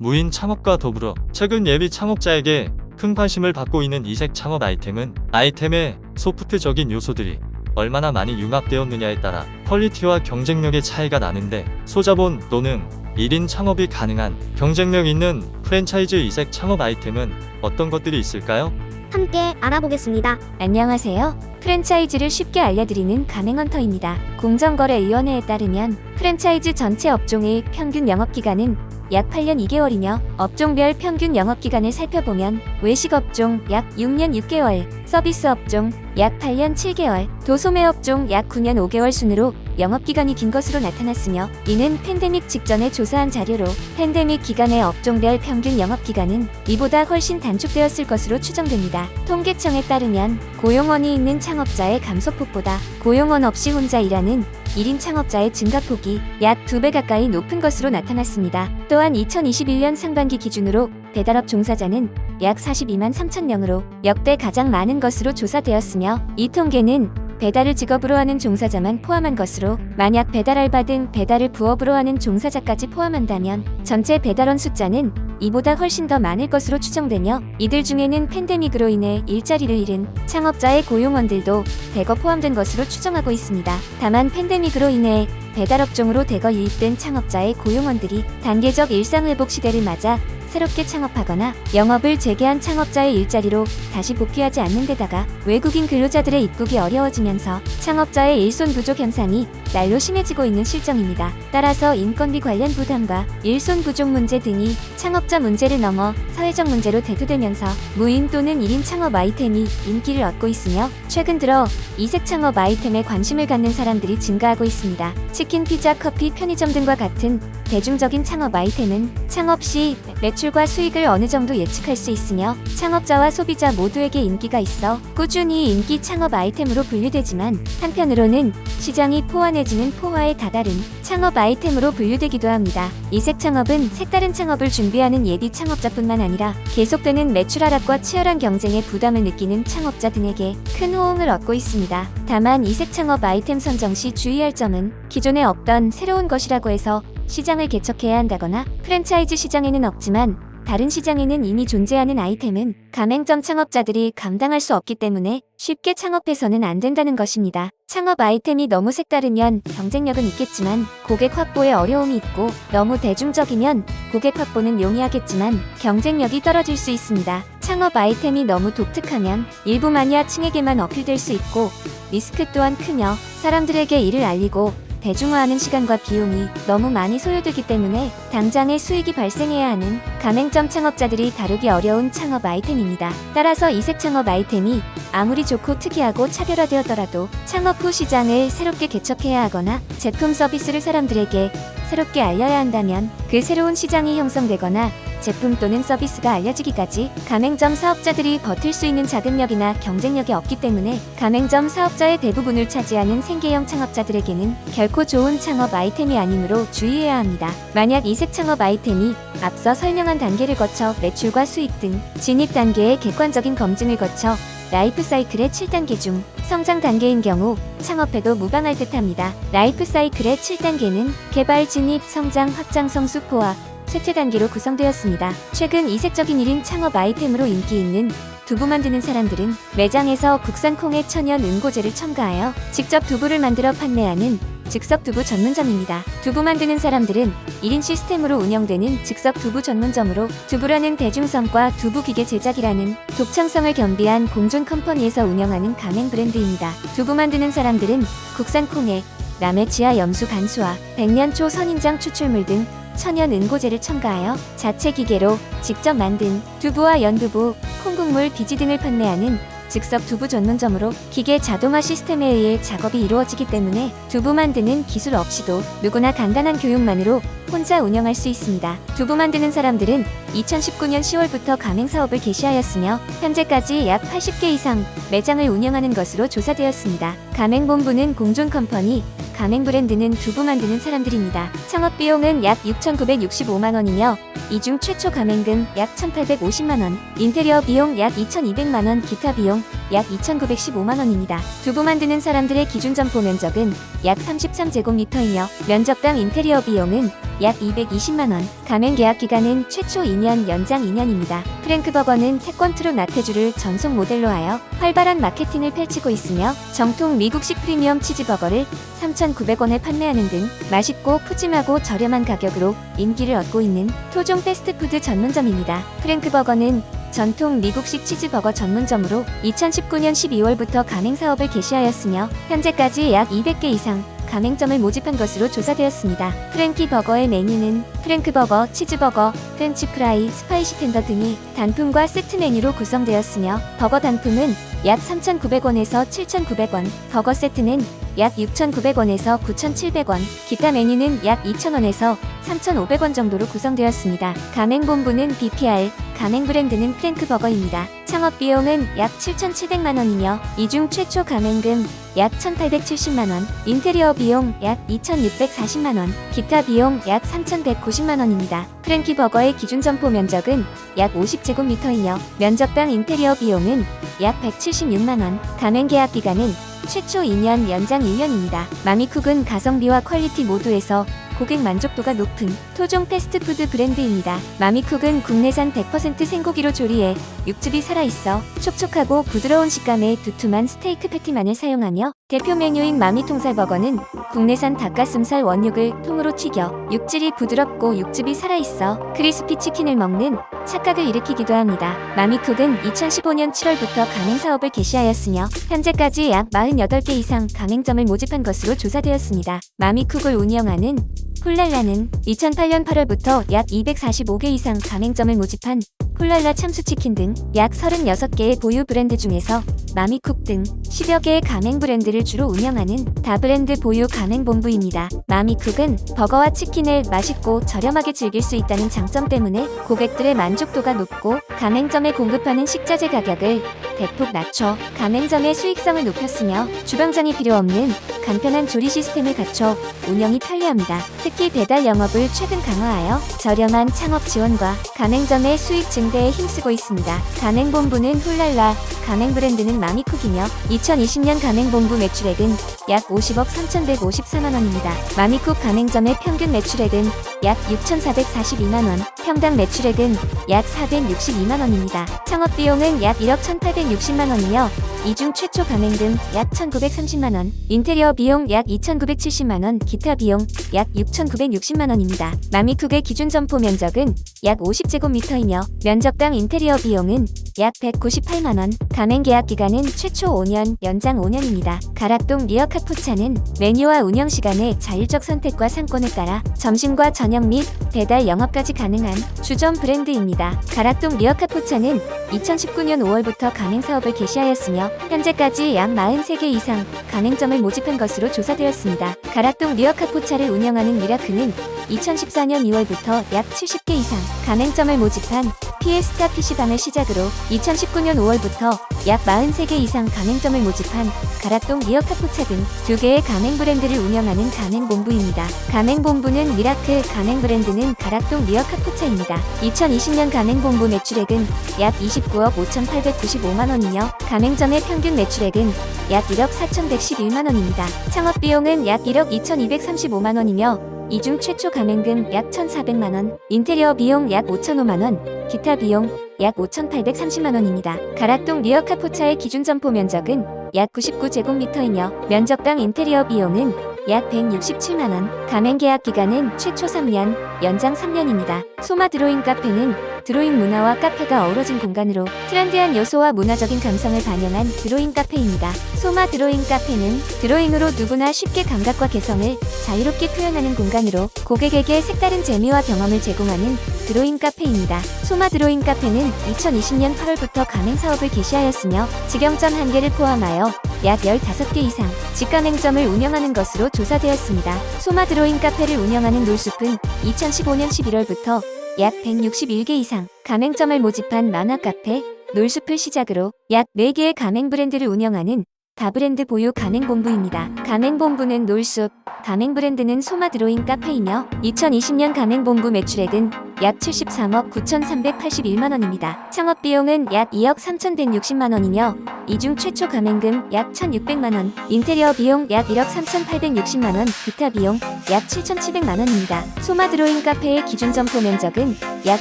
무인 창업과 더불어 최근 예비 창업자에게 큰 관심을 받고 있는 이색 창업 아이템은 아이템의 소프트적인 요소들이 얼마나 많이 융합되었느냐에 따라 퀄리티와 경쟁력의 차이가 나는데, 소자본 또는 1인 창업이 가능한 경쟁력 있는 프랜차이즈 이색 창업 아이템은 어떤 것들이 있을까요? 함께 알아보겠습니다. 안녕하세요. 프랜차이즈를 쉽게 알려드리는 가맹헌터입니다. 공정거래위원회에 따르면 프랜차이즈 전체 업종의 평균 영업기간은 약 8년 2개월이며 업종별 평균 영업기간을 살펴보면 외식업종 약 6년 6개월, 서비스업종 약 8년 7개월, 도소매업종 약 9년 5개월 순으로 영업기간이 긴 것으로 나타났으며, 이는 팬데믹 직전에 조사한 자료로 팬데믹 기간의 업종별 평균 영업기간은 이보다 훨씬 단축되었을 것으로 추정됩니다. 통계청에 따르면 고용원이 있는 창업자의 감소폭보다 고용원 없이 혼자 일하는 1인 창업자의 증가폭이 약 2배 가까이 높은 것으로 나타났습니다. 또한 2021년 상반기 기준으로 배달업 종사자는 약 42만 3천 명으로 역대 가장 많은 것으로 조사되었으며, 이 통계는 배달을 직업으로 하는 종사자만 포함한 것으로, 만약 배달 알바 등 배달을 부업으로 하는 종사자까지 포함한다면 전체 배달원 숫자는 이보다 훨씬 더 많을 것으로 추정되며, 이들 중에는 팬데믹으로 인해 일자리를 잃은 창업자의 고용원들도 대거 포함된 것으로 추정하고 있습니다. 다만 팬데믹으로 인해 배달업종으로 대거 유입된 창업자의 고용원들이 단계적 일상회복 시대를 맞아 새롭게 창업하거나 영업을 재개한 창업자의 일자리로 다시 복귀하지 않는 데다가 외국인 근로자들의 입국이 어려워지면서 창업자의 일손 부족 현상이 날로 심해지고 있는 실정입니다. 따라서 인건비 관련 부담과 일손 부족 문제 등이 창업자 문제를 넘어 사회적 문제로 대두되면서 무인 또는 1인 창업 아이템이 인기를 얻고 있으며, 최근 들어 이색 창업 아이템에 관심을 갖는 사람들이 증가하고 있습니다. 치킨, 피자, 커피, 편의점 등과 같은 대중적인 창업 아이템은 창업 시 매출과 수익을 어느 정도 예측할 수 있으며 창업자와 소비자 모두에게 인기가 있어 꾸준히 인기 창업 아이템으로 분류되지만, 한편으로는 시장이 포화내지는 포화에 다다른 창업 아이템으로 분류되기도 합니다. 이색 창업은 색다른 창업을 준비하는 예비 창업자뿐만 아니라 계속되는 매출 하락과 치열한 경쟁에 부담을 느끼는 창업자 등에게 큰 호응을 얻고 있습니다. 다만 이색 창업 아이템 선정 시 주의할 점은 기존에 없던 새로운 것이라고 해서 시장을 개척해야 한다거나, 프랜차이즈 시장에는 없지만 다른 시장에는 이미 존재하는 아이템은 가맹점 창업자들이 감당할 수 없기 때문에 쉽게 창업해서는 안 된다는 것입니다. 창업 아이템이 너무 색다르면 경쟁력은 있겠지만 고객 확보에 어려움이 있고, 너무 대중적이면 고객 확보는 용이하겠지만 경쟁력이 떨어질 수 있습니다. 창업 아이템이 너무 독특하면 일부 마니아층에게만 어필될 수 있고, 리스크 또한 크며 사람들에게 이를 알리고 대중화하는 시간과 비용이 너무 많이 소요되기 때문에 당장의 수익이 발생해야 하는 가맹점 창업자들이 다루기 어려운 창업 아이템입니다. 따라서 이색 창업 아이템이 아무리 좋고 특이하고 차별화되었더라도 창업 후 시장을 새롭게 개척해야 하거나 제품 서비스를 사람들에게 새롭게 알려야 한다면 그 새로운 시장이 형성되거나 제품 또는 서비스가 알려지기까지 가맹점 사업자들이 버틸 수 있는 자금력이나 경쟁력이 없기 때문에 가맹점 사업자의 대부분을 차지하는 생계형 창업자들에게는 결코 좋은 창업 아이템이 아니므로 주의해야 합니다. 만약 이색 창업 아이템이 앞서 설명한 단계를 거쳐 매출과 수익 등 진입 단계의 객관적인 검증을 거쳐 라이프 사이클의 7단계 중 성장 단계인 경우 창업해도 무방할 듯합니다. 라이프 사이클의 7단계는 개발, 진입, 성장, 확장, 성수, 포화, 쇠퇴 단계로 구성되었습니다. 최근 이색적인 1인 창업 아이템으로 인기 있는 두부 만드는 사람들은 매장에서 국산 콩의 천연 응고제를 첨가하여 직접 두부를 만들어 판매하는 즉석 두부 전문점입니다. 두부 만드는 사람들은 1인 시스템으로 운영되는 즉석 두부 전문점으로 두부라는 대중성과 두부 기계 제작이라는 독창성을 겸비한 공존 컴퍼니에서 운영하는 가맹 브랜드입니다. 두부 만드는 사람들은 국산 콩에 남해 지하 염수 간수와 백년초 선인장 추출물 등 천연 응고제를 첨가하여 자체 기계로 직접 만든 두부와 연두부, 콩국물, 비지 등을 판매하는 즉석 두부 전문점으로 기계 자동화 시스템에 의해 작업이 이루어지기 때문에 두부 만드는 기술 없이도 누구나 간단한 교육만으로 혼자 운영할 수 있습니다. 두부 만드는 사람들은 2019년 10월부터 가맹 사업을 개시하였으며 현재까지 약 80개 이상 매장을 운영하는 것으로 조사되었습니다. 가맹 본부는 공존 컴퍼니, 가맹 브랜드는 두부 만드는 사람들입니다. 창업 비용은 약 6,965만 원이며 이 중 최초 가맹금 약 1,850만 원, 인테리어 비용 약 2,200만 원, 기타 비용 약 2,915만원입니다. 두부 만드는 사람들의 기준 점포 면적은 약 33제곱미터이며 면적당 인테리어 비용은 약 220만원, 가맹 계약 기간은 최초 2년, 연장 2년입니다. 프랭크버거는 태권트롯 나태주를 전속 모델로 하여 활발한 마케팅을 펼치고 있으며 정통 미국식 프리미엄 치즈버거를 3,900원에 판매하는 등 맛있고 푸짐하고 저렴한 가격으로 인기를 얻고 있는 토종 패스트푸드 전문점입니다. 프랭크버거는 전통 미국식 치즈버거 전문점으로 2019년 12월부터 가맹사업을 개시하였으며 현재까지 약 200개 이상 가맹점을 모집한 것으로 조사되었습니다. 프랭키 버거의 메뉴는 프랭크버거, 치즈버거, 프렌치프라이, 스파이시 텐더 등이 단품과 세트 메뉴로 구성되었으며 버거 단품은 약 3,900원에서 7,900원, 버거 세트는 약 6,900원에서 9,700원, 기타 메뉴는 약 2,000원에서 3,500원 정도로 구성되었습니다. 가맹본부는 BPR, 가맹 브랜드는 프랭크버거입니다. 창업 비용은 약 7,700만원이며 이중 최초 가맹금 약 1,870만원, 인테리어 비용 약 2,640만원, 기타 비용 약 3,190만원입니다. 프랭키 버거의 기준 점포 면적은 약 50제곱미터이며 면적당 인테리어 비용은 약 176만원, 가맹 계약 기간은 최초 2년, 연장 1년입니다. 마미쿡은 가성비와 퀄리티 모두에서 고객 만족도가 높은 토종 패스트푸드 브랜드입니다. 마미쿡은 국내산 100% 생고기로 조리해 육즙이 살아있어 촉촉하고 부드러운 식감의 두툼한 스테이크 패티만을 사용하며 대표 메뉴인 마미통살버거는 국내산 닭가슴살 원육을 통으로 튀겨 육질이 부드럽고 육즙이 살아있어 크리스피 치킨을 먹는 착각을 일으키기도 합니다. 마미쿡은 2015년 7월부터 가맹사업을 개시하였으며 현재까지 약 48개 이상 가맹점을 모집한 것으로 조사되었습니다. 마미쿡을 운영하는 훌랄라는 2008년 8월부터 약 245개 이상 가맹점을 모집한 훌랄라 참수치킨 등 약 36개의 보유 브랜드 중에서 마미쿡 등 10여 개의 가맹 브랜드를 주로 운영하는 다브랜드 보유 가맹본부입니다. 마미쿡은 버거와 치킨을 맛있고 저렴하게 즐길 수 있다는 장점 때문에 고객들의 만족도가 높고 가맹점에 공급하는 식자재 가격을 대폭 낮춰 가맹점의 수익성을 높였으며 주방장이 필요 없는 간편한 조리 시스템을 갖춰 운영이 편리합니다. 특히 배달 영업을 최근 강화하여 저렴한 창업 지원과 가맹점의 수익 증대에 힘쓰고 있습니다. 가맹본부는 훌랄라, 가맹 브랜드는 마미쿡이며 2020년 가맹본부 매출액은 약 50억 3,154만원입니다. 마미쿡 가맹점의 평균 매출액은 약 6,442만원, 평당 매출액은 약 462만원입니다. 창업비용은 약 1억 1,860만원이며 이중 최초 가맹금 약 1,930만원, 인테리어 비용 약 2,970만원, 기타 비용 약 6,960만원입니다. 마미쿡의 기준 점포 면적은 약 50제곱미터이며 면적당 인테리어 비용은 약 198만원, 가맹 계약 기간은 최초 5년, 연장 5년입니다. 가락동 리어카포차는 메뉴와 운영 시간의 자율적 선택과 상권에 따라 점심과 저녁 및 배달 영업까지 가능한 주점 브랜드입니다. 가락동 리어카포차는 2019년 5월부터 가맹사업을 개시하였으며 현재까지 약 43개 이상 가맹점을 모집한 것으로 조사되었습니다. 가락동 리어카포차를 운영하는 미라크는 2014년 2월부터 약 70개 이상 가맹점을 모집한 피에스타 PC방을 시작으로 2019년 5월부터 약 43개 이상 가맹점을 모집한 가락동 리어카포차 등 2개의 가맹 브랜드를 운영하는 가맹본부입니다. 가맹본부는 미라크, 가맹 브랜드는 가락동 리어카포차입니다. 2020년 가맹본부 매출액은 약 29억 5,895만원이며 가맹점의 평균 매출액은 약 1억 4,111만원입니다. 창업비용은 약 1억 2,235만원이며 이중 최초 가맹금 약 1,400만원, 인테리어 비용 약 5,005만원, 기타 비용 약 5,830만원입니다. 가락동 리어카포차의 기준 점포 면적은 약 99제곱미터이며 면적당 인테리어 비용은 약 167만원, 가맹 계약 기간은 최초 3년, 연장 3년입니다. 소마 드로잉 카페는 드로잉 문화와 카페가 어우러진 공간으로 트렌디한 요소와 문화적인 감성을 반영한 드로잉 카페입니다. 소마 드로잉 카페는 드로잉으로 누구나 쉽게 감각과 개성을 자유롭게 표현하는 공간으로 고객에게 색다른 재미와 경험을 제공하는 드로잉 카페입니다. 소마 드로잉 카페는 2020년 8월부터 가맹 사업을 개시하였으며 직영점 1개를 포함하여 약 15개 이상 직가맹점을 운영하는 것으로 조사되었습니다. 소마 드로잉 카페를 운영하는 놀숲은 2015년 11월부터 약 161개 이상 가맹점을 모집한 만화 카페 놀숲을 시작으로 약 4개의 가맹 브랜드를 운영하는 다브랜드 보유 가맹본부입니다. 가맹본부는 놀숲, 가맹브랜드는 소마 드로잉 카페이며 2020년 가맹본부 매출액은 약 73억 9,381만원입니다. 창업비용은 약 2억 3,160만원이며 이중 최초 가맹금 약 1,600만원, 인테리어 비용 약 1억 3,860만원, 기타 비용 약 7,700만원입니다. 소마 드로잉 카페의 기준 점포 면적은 약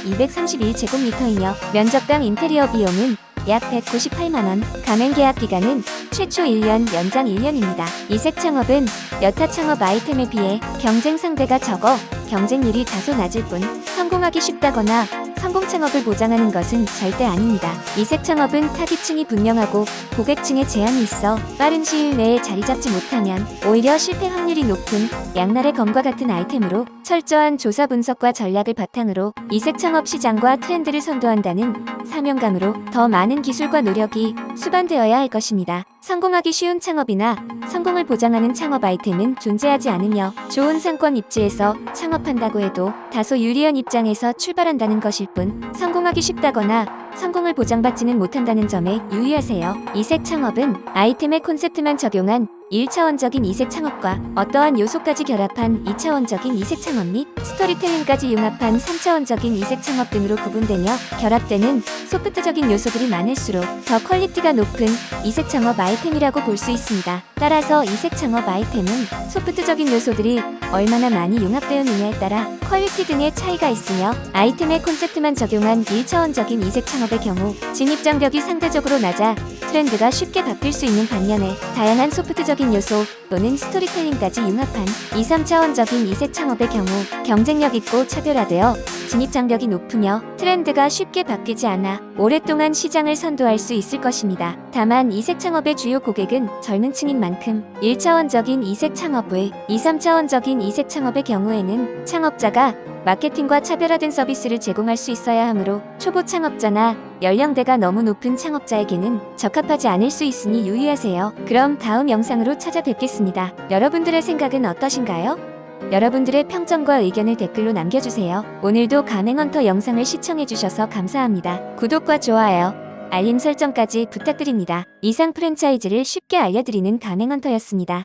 231제곱미터이며 면적당 인테리어 비용은 약 198만원, 가맹 계약 기간은 최초 1년, 연장 1년입니다. 이색 창업은 여타 창업 아이템에 비해 경쟁 상대가 적어 경쟁률이 다소 낮을 뿐 성공하기 쉽다거나 성공 창업을 보장하는 것은 절대 아닙니다. 이색 창업은 타깃층이 분명하고 고객층에 제한이 있어 빠른 시일 내에 자리 잡지 못하면 오히려 실패 확률이 높은 양날의 검과 같은 아이템으로 철저한 조사 분석과 전략을 바탕으로 이색 창업 시장과 트렌드를 선도한다는 사명감으로 더 많은 기술과 노력이 수반되어야 할 것입니다. 성공하기 쉬운 창업이나 성공을 보장하는 창업 아이템은 존재하지 않으며 좋은 상권 입지에서 창업한다고 해도 다소 유리한 입장에서 출발한다는 것일 뿐 성공하기 쉽다거나 성공을 보장받지는 못한다는 점에 유의하세요. 이색 창업은 아이템의 콘셉트만 적용한 1차원적인 이색 창업과 어떠한 요소까지 결합한 2차원적인 이색 창업 및 스토리텔링까지 융합한 3차원적인 이색 창업 등으로 구분되며 결합되는 소프트적인 요소들이 많을수록 더 퀄리티가 높은 이색 창업 아이템이라고 볼 수 있습니다. 따라서 이색 창업 아이템은 소프트적인 요소들이 얼마나 많이 융합되었느냐에 따라 퀄리티 등의 차이가 있으며 아이템의 콘셉트만 적용한 1차원적인 이색 창업의 경우 진입 장벽이 상대적으로 낮아 트렌드가 쉽게 바뀔 수 있는 반면에 다양한 소프트적인 요소 또는 스토리텔링까지 융합한 2, 3차원적인 이색 창업의 경우 경쟁력 있고 차별화되어 진입 장벽이 높으며 트렌드가 쉽게 바뀌지 않아 오랫동안 시장을 선도할 수 있을 것입니다. 다만 이색 창업의 주요 고객은 젊은 층인 만큼 1차원적인 이색 창업 외 2, 3차원적인 이색 창업의 경우에는 창업자가 마케팅과 차별화된 서비스를 제공할 수 있어야 하므로 초보 창업자나 연령대가 너무 높은 창업자에게는 적합하지 않을 수 있으니 유의하세요. 그럼 다음 영상으로 찾아뵙겠습니다. 여러분들의 생각은 어떠신가요? 여러분들의 평점과 의견을 댓글로 남겨주세요. 오늘도 가맹헌터 영상을 시청해주셔서 감사합니다. 구독과 좋아요, 알림 설정까지 부탁드립니다. 이상 프랜차이즈를 쉽게 알려드리는 가맹헌터였습니다.